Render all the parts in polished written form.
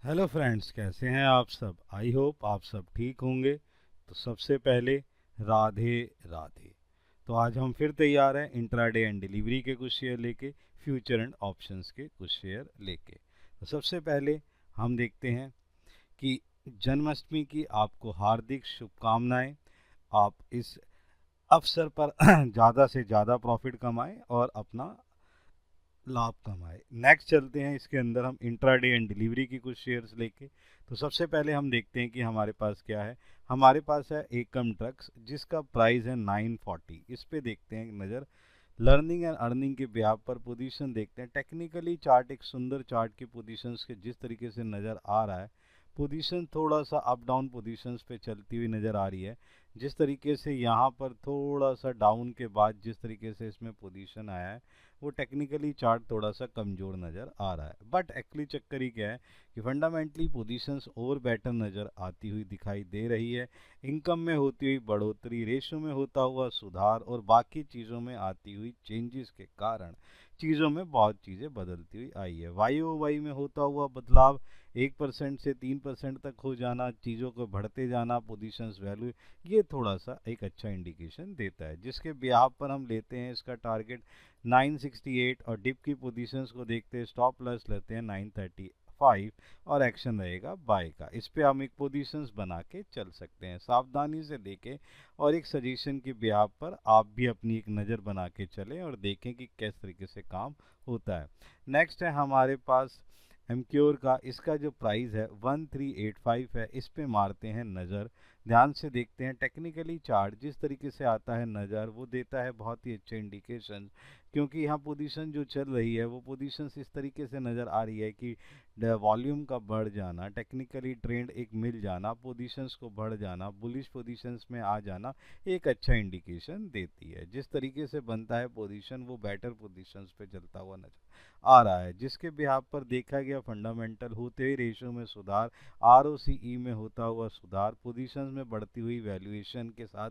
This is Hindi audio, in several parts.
हेलो फ्रेंड्स, कैसे हैं आप सब। आई होप आप सब ठीक होंगे। तो सबसे पहले राधे राधे। तो आज हम फिर तैयार हैं इंट्राडे एंड डिलीवरी के कुछ शेयर लेके, फ्यूचर एंड ऑप्शंस के कुछ शेयर लेके। तो सबसे पहले हम देखते हैं कि जन्माष्टमी की आपको हार्दिक शुभकामनाएं। आप इस अवसर पर ज़्यादा से ज़्यादा प्रॉफिट कमाएं और अपना लाभ कमाए। नेक्स्ट चलते हैं, इसके अंदर हम इंट्राडे एंड डिलीवरी की कुछ शेयर्स लेके। तो सबसे पहले हम देखते हैं कि हमारे पास क्या है। हमारे पास है एकम ट्रक्स, जिसका प्राइस है 940। इस पे देखते हैं एक नज़र। लर्निंग एंड अर्निंग के ब्याह पर पोजीशन देखते हैं। टेक्निकली चार्ट एक सुंदर चार्ट की पोजीशंस के जिस तरीके से नज़र आ रहा है, पोजीशन थोड़ा सा अप डाउन पोजीशंस पे चलती हुई नज़र आ रही है। जिस तरीके से यहाँ पर थोड़ा सा डाउन के बाद जिस तरीके से इसमें पोजीशन आया है, वो टेक्निकली चार्ट थोड़ा सा कमज़ोर नज़र आ रहा है। बट एक्चुअली चक्कर ही क्या है कि फंडामेंटली पोजीशंस और बेटर नज़र आती हुई दिखाई दे रही है। इनकम में होती हुई बढ़ोतरी, रेशो में होता हुआ सुधार और बाकी चीज़ों में आती हुई चेंजेस के कारण चीज़ों में बहुत चीज़ें बदलती हुई आई है। वाई ओ वाई में होता हुआ बदलाव 1% से 3% तक हो जाना, चीज़ों को बढ़ते जाना, पोजीशंस वैल्यू, ये थोड़ा सा एक अच्छा इंडिकेशन देता है। जिसके ब्याह पर हम लेते हैं इसका टारगेट 968 और डिप की पोजीशंस को देखते हैं, स्टॉप लॉस लेते हैं 935 और एक्शन रहेगा बाय का। इस पे हम एक पोजीशंस बना के चल सकते हैं, सावधानी से देखें और एक सजेशन की ब्याह पर आप भी अपनी एक नज़र बना के चलें और देखें कि किस तरीके से काम होता है। नेक्स्ट है हमारे पास एमक्योर का। इसका जो प्राइस है 1385 है। इस पे मारते हैं नज़र, ध्यान से देखते हैं। टेक्निकली चार्ट जिस तरीके से आता है नज़र, वो देता है बहुत ही अच्छे इंडिकेशन। क्योंकि यहाँ पोजीशन जो चल रही है वो पोजीशंस इस तरीके से नज़र आ रही है कि वॉल्यूम का बढ़ जाना, टेक्निकली ट्रेंड एक मिल जाना, पोजीशंस को बढ़ जाना, बुलिश पोजीशंस में आ जाना, एक अच्छा इंडिकेशन देती है। जिस तरीके से बनता है पोजीशन, वो बेटर पोजीशंस पे चलता हुआ नजर आ रहा है। जिसके बिहाफ पर देखा गया फंडामेंटल होते हुए रेशो में सुधार, आर में होता हुआ सुधार, पोजीशंस में बढ़ती हुई वैल्यूएशन के साथ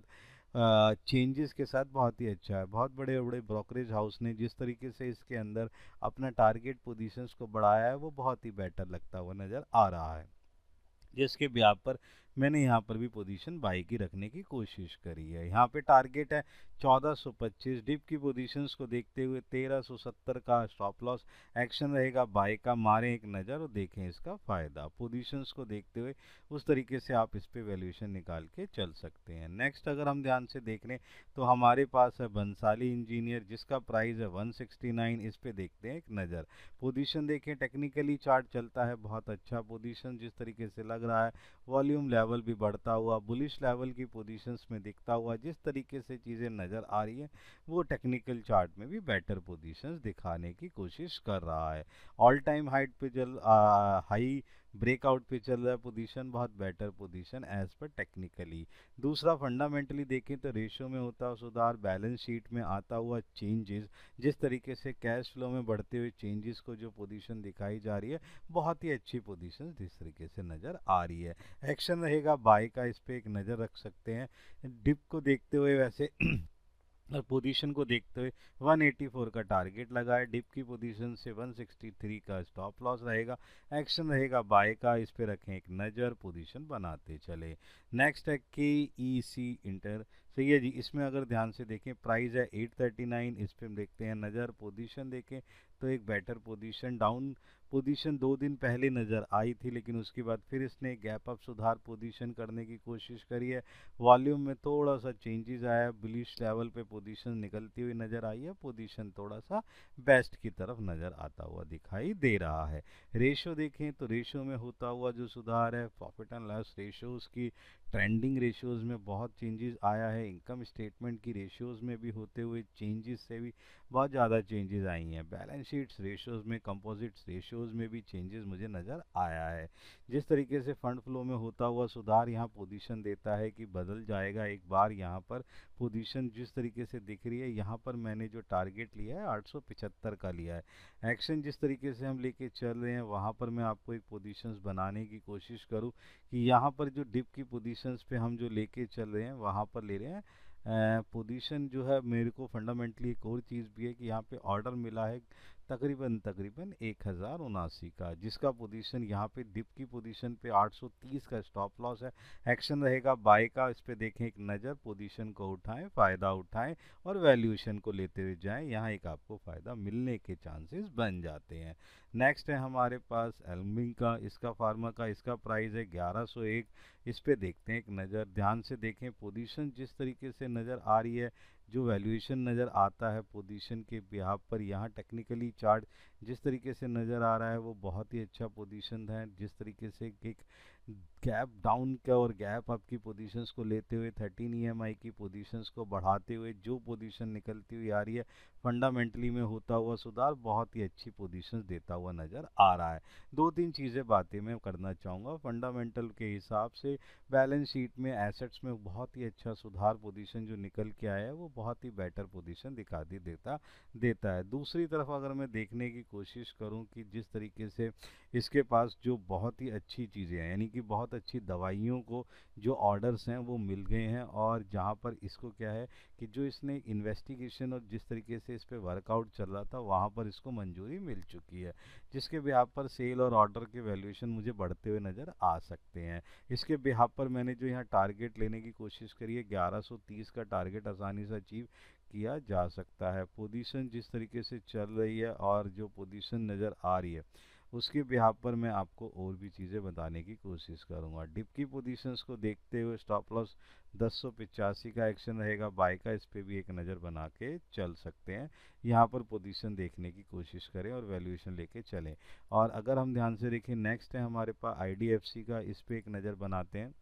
चेंजेस के साथ बहुत ही अच्छा है। बहुत बड़े बड़े ब्रोकरेज हाउस ने जिस तरीके से इसके अंदर अपना टारगेट पोजीशंस को बढ़ाया है, वो बहुत ही बेटर लगता हुआ नज़र आ रहा है। जिसके ब्याह पर मैंने यहाँ पर भी पोजीशन बाई की रखने की कोशिश करी है। यहाँ पे टारगेट है 1425। डिप की पोजीशंस को देखते हुए 1370 का स्टॉप लॉस, एक्शन रहेगा बाय का। मारें एक नज़र और देखें इसका फ़ायदा। पोजीशंस को देखते हुए उस तरीके से आप इस पे वैल्यूएशन निकाल के चल सकते हैं। नेक्स्ट अगर हम ध्यान से देख लें तो हमारे पास है बंसाली इंजीनियर, जिसका प्राइस है 169। इस पे देखते हैं एक नज़र। पोजीशन देखें, टेक्निकली चार्ट चलता है बहुत अच्छा। पोजीशन जिस तरीके से लग रहा है, वॉल्यूम लेवल भी बढ़ता हुआ, बुलिश लेवल की पोजीशंस में दिखता हुआ, जिस तरीके से चीज़ें नज़र आ रही है, वो टेक्निकल चार्ट में भी बेटर पोजीशंस दिखाने की कोशिश कर रहा है। ऑल टाइम हाइट पे हाई ब्रेकआउट पे चल रहा है पोजीशन, बहुत better position as per technically. दूसरा फंडामेंटली देखें तो रेशियो में होता हुआ सुधार, बैलेंस शीट में आता हुआ चेंजेस, जिस तरीके से कैश फ्लो में बढ़ते हुए चेंजेस को जो पोजीशन दिखाई जा रही है, बहुत ही अच्छी पोजीशन जिस तरीके से नज़र आ रही है। एक्शन रहेगा बाय का, इस पे एक नज़र रख सकते हैं। डिप को देखते हुए वैसे और पोजीशन को देखते हुए 184 का टारगेट लगा है। डिप की पोजीशन से 163 का स्टॉप लॉस रहेगा। एक्शन रहेगा बाय का, इस पे रखें एक नज़र, पोजीशन बनाते चले। नेक्स्ट है के ई सी इंटर। सही है जी। इसमें अगर ध्यान से देखें, प्राइस है 839। इस पे हम देखते हैं नज़र। पोजीशन देखें तो एक बेटर पोजीशन, डाउन पोजीशन 2 दिन पहले नज़र आई थी, लेकिन उसके बाद फिर इसने गैप अप सुधार पोजीशन करने की कोशिश करी है। वॉल्यूम में थोड़ा सा चेंजेस आया है, बुलिश लेवल पे पोजीशन निकलती हुई नज़र आई है। पोजीशन थोड़ा सा बेस्ट की तरफ नज़र आता हुआ दिखाई दे रहा है। रेशो देखें तो रेशो में होता हुआ जो सुधार है, प्रॉफिट एंड लॉस रेशोज़ की ट्रेंडिंग रेशियोज़ में बहुत चेंजेस आया है। इनकम स्टेटमेंट की रेशियोज़ में भी होते हुए चेंजेस से भी बहुत ज़्यादा चेंजेस आई हैं। बैलेंस शीट्स रेशियोज़ में, कंपोजिट्स रेशियोज़ में भी चेंजेस मुझे नज़र आया है। जिस तरीके से फंड फ्लो में होता हुआ सुधार यहाँ पोजीशन देता है कि बदल जाएगा एक बार। यहाँ पर पोजीशन जिस तरीके से दिख रही है, यहाँ पर मैंने जो टारगेट लिया है 875 का लिया है। एक्शन जिस तरीके से हम लेके चल रहे हैं, वहाँ पर मैं आपको एक पोजीशंस बनाने की कोशिश करूँ कि यहाँ पर जो डिप की पोजीशंस पे हम जो लेके चल रहे हैं, वहाँ पर ले रहे हैं पोजीशन जो है। मेरे को फंडामेंटली एक और चीज़ भी है कि यहाँ पे ऑर्डर मिला है तकरीबन 1079 का, जिसका पोजीशन यहाँ पे डिप की पोजीशन पे 830 का स्टॉप लॉस है। एक्शन रहेगा बाय का। इस पे देखें एक नज़र, पोजीशन को उठाएं, फ़ायदा उठाएं और वैल्यूएशन को लेते हुए जाएं, यहाँ एक आपको फ़ायदा मिलने के चांसेस बन जाते हैं। नेक्स्ट है हमारे पास एल्मिंग का, इसका फार्मा का, इसका प्राइस है 1101। इस पे देखते हैं एक नज़र, ध्यान से देखें पोजीशन जिस तरीके से नज़र आ रही है, जो वैल्यूएशन नज़र आता है पोजीशन के बिहाफ पर, यहाँ टेक्निकली चार्ट जिस तरीके से नज़र आ रहा है वो बहुत ही अच्छा पोजीशन है। जिस तरीके से एक गैप डाउन का और गैप अप की पोजीशंस को लेते हुए 13 EMI की पोजीशंस को बढ़ाते हुए जो पोजीशन निकलती हुई आ रही है, फंडामेंटली में होता हुआ सुधार बहुत ही अच्छी पोजीशंस देता हुआ नज़र आ रहा है। दो तीन चीज़ें बातें मैं करना चाहूँगा फंडामेंटल के हिसाब से। बैलेंस शीट में एसेट्स में बहुत ही अच्छा सुधार पोजीशन जो निकल के आया है वो बहुत ही बेटर पोजीशन देता है। दूसरी तरफ अगर मैं देखने की कोशिश करूं कि जिस तरीके से इसके पास जो बहुत ही अच्छी चीज़ें हैं, यानी कि बहुत अच्छी दवाइयों को जो ऑर्डर्स हैं वो मिल गए हैं, और जहां पर इसको क्या है कि जो इसने इन्वेस्टिगेशन और जिस तरीके से इस पे वर्कआउट चल रहा था वहां पर इसको मंजूरी मिल चुकी है, जिसके बिहाफ पर सेल और ऑर्डर के वैल्यूएशन मुझे बढ़ते हुए नज़र आ सकते हैं। इसके बिहाफ पर मैंने जो यहाँ टारगेट लेने की कोशिश करी है, 1130 का टारगेट आसानी से अचीव किया जा सकता है। पोजीशन जिस तरीके से चल रही है और जो पोजीशन नज़र आ रही है उसके बिहाफ पर मैं आपको और भी चीज़ें बताने की कोशिश करूंगा। डिप की पोजीशंस को देखते हुए स्टॉप लॉस 1085 का एक्शन रहेगा बाय का, इस पे भी एक नज़र बना के चल सकते हैं। यहाँ पर पोजीशन देखने की कोशिश करें और वैल्यूएशन लेके चलें। और अगर हम ध्यान से देखें, नेक्स्ट है हमारे पास IDFC का, इस पे एक नज़र बनाते हैं।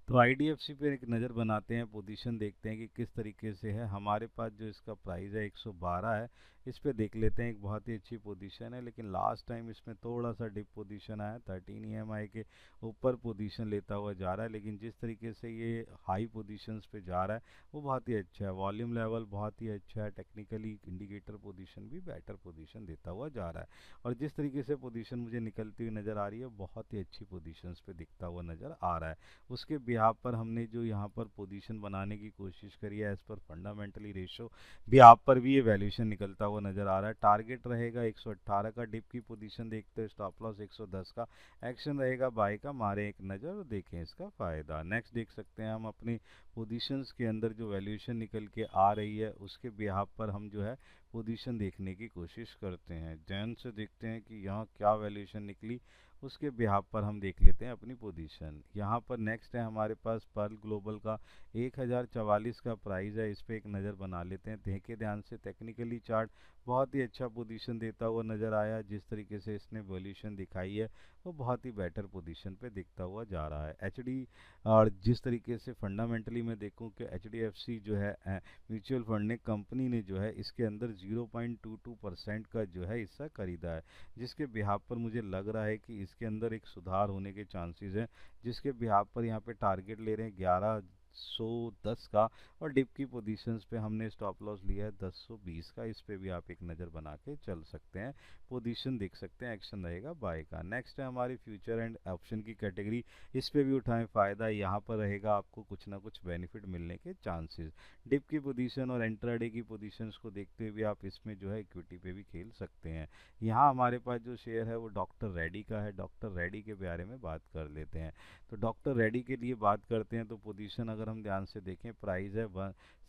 तो IDFC पे एक नज़र बनाते हैं, पोजीशन देखते हैं कि किस तरीके से है। हमारे पास जो इसका प्राइस है 112 है, इस पे देख लेते हैं। एक बहुत ही अच्छी पोजीशन है, लेकिन लास्ट टाइम इसमें थोड़ा सा डिप पोजीशन आया, 13 EMI के ऊपर पोजीशन लेता हुआ जा रहा है, लेकिन जिस तरीके से ये हाई पोजीशंस पे जा रहा है वो बहुत ही अच्छा है। वॉल्यूम लेवल बहुत ही अच्छा है, टेक्निकली इंडिकेटर पोजीशन भी बेटर पोजीशन देता हुआ जा रहा है, और जिस तरीके से पोजीशन मुझे निकलती हुई नज़र आ रही है बहुत ही अच्छी पोजीशंस पे दिखता हुआ नज़र आ रहा है। उसके बिहाफ पर हमने जो यहाँ पर पोजीशन बनाने की कोशिश करी है as per fundamentally ratio, behalf पर भी ये वैल्यूएशन निकलता हुआ नज़र आ रहा है। टारगेट रहेगा 118 का, डिप की पोजीशन देखते हैं, स्टॉप लॉस 110 का, एक्शन रहेगा बाय का। मारे एक नज़र और देखें इसका फ़ायदा। नेक्स्ट देख सकते हैं हम अपनी पोजीशंस के अंदर जो वैल्यूएशन निकल के आ रही है उसके बिहाफ पर हम जो है पोजीशन देखने की कोशिश करते हैं। ध्यान से देखते हैं कि यहाँ क्या वैल्यूएशन निकली, उसके बिहाफ पर हम देख लेते हैं अपनी पोजीशन। यहाँ पर नेक्स्ट है हमारे पास पर्ल ग्लोबल का, 1044 का प्राइस है, इस पर एक नज़र बना लेते हैं। देखें ध्यान से, टेक्निकली चार्ट बहुत ही अच्छा पोजीशन देता हुआ नज़र आया। जिस तरीके से इसने वैल्यूएशन दिखाई है वो बहुत ही बेटर पोजीशन पे दिखता हुआ जा रहा है। और जिस तरीके से फंडामेंटली मैं देखूं कि HDFC जो है म्यूचुअल फंड ने, कंपनी ने जो है इसके अंदर 0.22% का जो है हिस्सा खरीदा है, जिसके बिहाफ पर मुझे लग रहा है कि इसके अंदर एक सुधार होने के चांसेस हैं, जिसके बिहाफ पर यहाँ पे टारगेट ले रहे हैं 1110 का, और डिप की पोजीशंस पे हमने स्टॉप लॉस लिया है 1020 का। इस पे भी आप एक नज़र बना के चल सकते हैं, पोजीशन देख सकते हैं, एक्शन रहेगा बाय का। नेक्स्ट है हमारी फ्यूचर एंड ऑप्शन की कैटेगरी, इस पे भी उठाएं फ़ायदा, यहाँ पर रहेगा आपको कुछ ना कुछ बेनिफिट मिलने के चांसेस। डिप की पोजीशन और इंट्राडे की पोजीशंस को देखते हुए आप इसमें जो है इक्विटी पे भी खेल सकते हैं। यहाँ हमारे पास जो शेयर है वो डॉक्टर रेड्डी का है। डॉक्टर रेड्डी के बारे में बात कर लेते हैं। तो डॉक्टर रेड्डी के लिए बात करते हैं तो पोजीशन अगर हम ध्यान से देखें, प्राइस है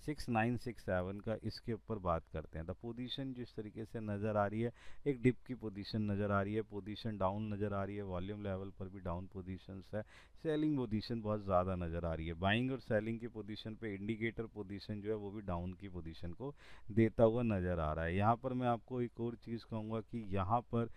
6967 का, इसके ऊपर बात करते हैं। तो पोजीशन जिस तरीके से नज़र आ रही है, एक डिप की पोजीशन नज़र आ रही है, पोजीशन डाउन नज़र आ रही है, वॉल्यूम लेवल पर भी डाउन पोजीशंस है, सेलिंग पोजीशन बहुत ज़्यादा नज़र आ रही है। बाइंग और सेलिंग की पोजीशन पे इंडिकेटर पोजीशन जो है वो भी डाउन की पोजीशन को देता हुआ नज़र आ रहा है। यहाँ पर मैं आपको एक और चीज़ कहूँगा कि यहाँ पर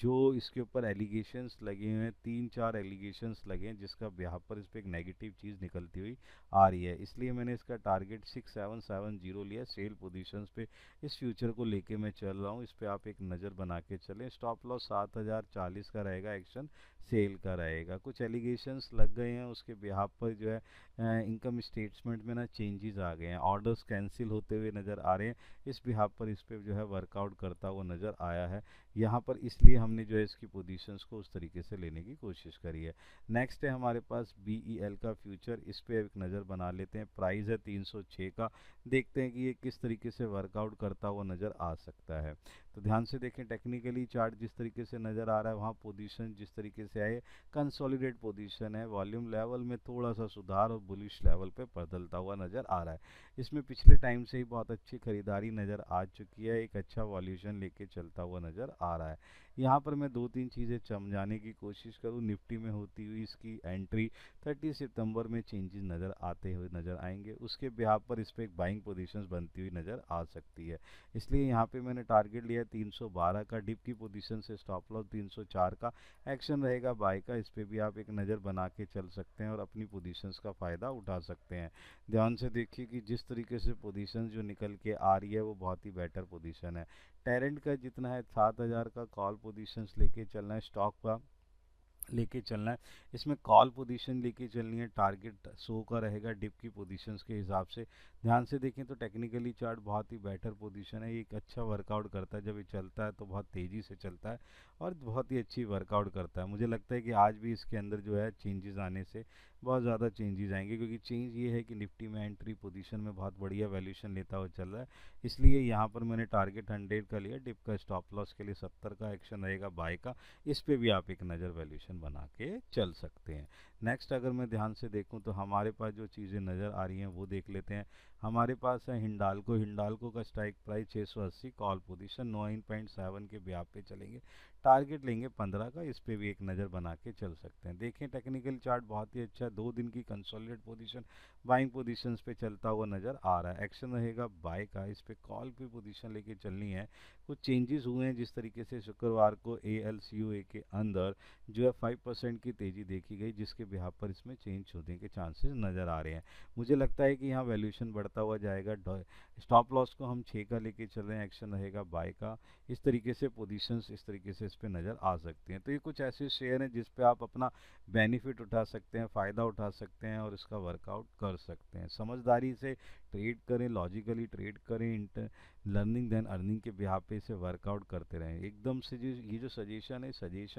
जो इसके ऊपर एलिगेशंस लगे हुए हैं, 3-4 एलिगेशंस लगे हैं, जिसका बिहाफ पर इस पर एक नेगेटिव चीज़ निकलती हुई आ रही है, इसलिए मैंने इसका टारगेट 6770 लिया सेल पोजीशंस पे। इस फ्यूचर को लेके मैं चल रहा हूँ, इस पर आप एक नज़र बना के चलें। स्टॉप लॉस 7040 का रहेगा, एक्शन सेल का रहेगा। कुछ एलिगेशंस लग गए हैं, उसके बिहाफ पर जो है इनकम स्टेटमेंट में ना चेंजेस आ गए हैं, ऑर्डर्स कैंसिल होते हुए नज़र आ रहे हैं, इस बिहाफ पर इस पर जो है वर्कआउट करता हुआ नज़र आया है यहाँ पर, इसलिए हमने जो है इसकी पोजीशंस को उस तरीके से लेने की कोशिश करी है। नेक्स्ट है हमारे पास BEL का फ्यूचर, इस पे एक नज़र बना लेते हैं। प्राइस है 306 का, देखते हैं कि ये किस तरीके से वर्कआउट करता हुआ नज़र आ सकता है। तो ध्यान से देखें टेक्निकली चार्ट जिस तरीके से नज़र आ रहा है, वहाँ पोजीशन जिस तरीके से आए कंसोलिडेट पोजीशन है, वॉल्यूम लेवल में थोड़ा सा सुधार और बुलिश लेवल पे बदलता हुआ नज़र आ रहा है। इसमें पिछले टाइम से ही बहुत अच्छी खरीदारी नज़र आ चुकी है, एक अच्छा वॉल्यूशन लेके चलता हुआ नज़र आ रहा है। यहाँ पर मैं दो तीन चीज़ें समझाने की कोशिश करूँ। निफ्टी में होती हुई इसकी एंट्री 30 सितंबर में चेंजेस नज़र आते हुए नज़र आएंगे, उसके बिहाफ पर इस पर एक बाइंग पोजीशंस बनती हुई नज़र आ सकती है। इसलिए यहाँ पे मैंने टारगेट लिया 312 का, डिप की पोजीशन से स्टॉप लॉस 304 का, एक्शन रहेगा बाय का। इस पर भी आप एक नज़र बना के चल सकते हैं और अपनी पोजीशंस का फ़ायदा उठा सकते हैं। ध्यान से देखिए कि जिस तरीके से पोजीशन जो निकल के आ रही है वो बहुत ही बेटर पोजीशन है। टेरेंट का जितना है 7000 का कॉल पोजीशंस लेके चलना है, स्टॉक का लेके चलना है, इसमें कॉल पोजीशन लेके चलनी है, टारगेट 100 का रहेगा डिप की पोजीशंस के हिसाब से। ध्यान से देखें तो टेक्निकली चार्ट बहुत ही बेटर पोजीशन है, ये एक अच्छा वर्कआउट करता है, जब ये चलता है तो बहुत तेज़ी से चलता है और बहुत ही अच्छी वर्कआउट करता है। मुझे लगता है कि आज भी इसके अंदर जो है चेंजेस आने से बहुत ज़्यादा चेंजेस आएंगे, क्योंकि चेंज ये है कि निफ्टी में एंट्री पोजीशन में बहुत बढ़िया वैल्यूएशन लेता हुआ चल रहा है। इसलिए यहाँ पर मैंने टारगेट 100 का लिया, डिप का स्टॉप लॉस के लिए 70 का, एक्शन रहेगा बाय का। इस पे भी आप एक नज़र वैल्यूएशन बना के चल सकते हैं। नेक्स्ट अगर मैं ध्यान से देखूं तो हमारे पास जो चीज़ें नज़र आ रही हैं वो देख लेते हैं। हमारे पास है हिंडाल्को, हिंडाल्को का स्ट्राइक प्राइस 680, कॉल पोजीशन 9.7 के ब्याह पे चलेंगे, टारगेट लेंगे 15 का। इस पे भी एक नज़र बना के चल सकते हैं। देखें टेक्निकल चार्ट बहुत ही अच्छा, 2 दिन की कंसोलिडेट पोजीशन बाइंग पोजीशंस पे चलता हुआ नज़र आ रहा है, एक्शन रहेगा बाय का। इस पे कॉल पे पोजीशन लेके चलनी है। कुछ चेंजेस हुए हैं, जिस तरीके से शुक्रवार को ALCOA के अंदर जो है 5% की तेज़ी देखी गई, जिसके बिहाफ पर इसमें चेंज होने के चांसेस नज़र आ रहे हैं। मुझे लगता है कि यहाँ वैल्यूएशन बढ़ता हुआ जाएगा। स्टॉप लॉस को हम 6 का लेके चल रहे हैं, एक्शन रहेगा बाय का। इस तरीके से पोजीशंस इस तरीके से इस पे नज़र आ सकती हैं। तो ये कुछ ऐसे शेयर हैं जिस पे आप अपना बेनिफिट उठा सकते हैं, फ़ायदा उठा सकते हैं और इसका वर्कआउट कर सकते हैं। समझदारी से ट्रेड करें, लॉजिकली ट्रेड करें, लर्निंग देन अर्निंग के बिहाफ पे इसे वर्कआउट करते रहें। एकदम से जो ये जो सजेशन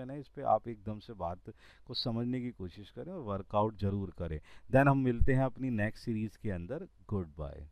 है, इस पे आप एकदम से बात को समझने की कोशिश करें और वर्कआउट ज़रूर करें। देन हम मिलते हैं अपनी नेक्स्ट सीरीज़ के अंदर। Good bye.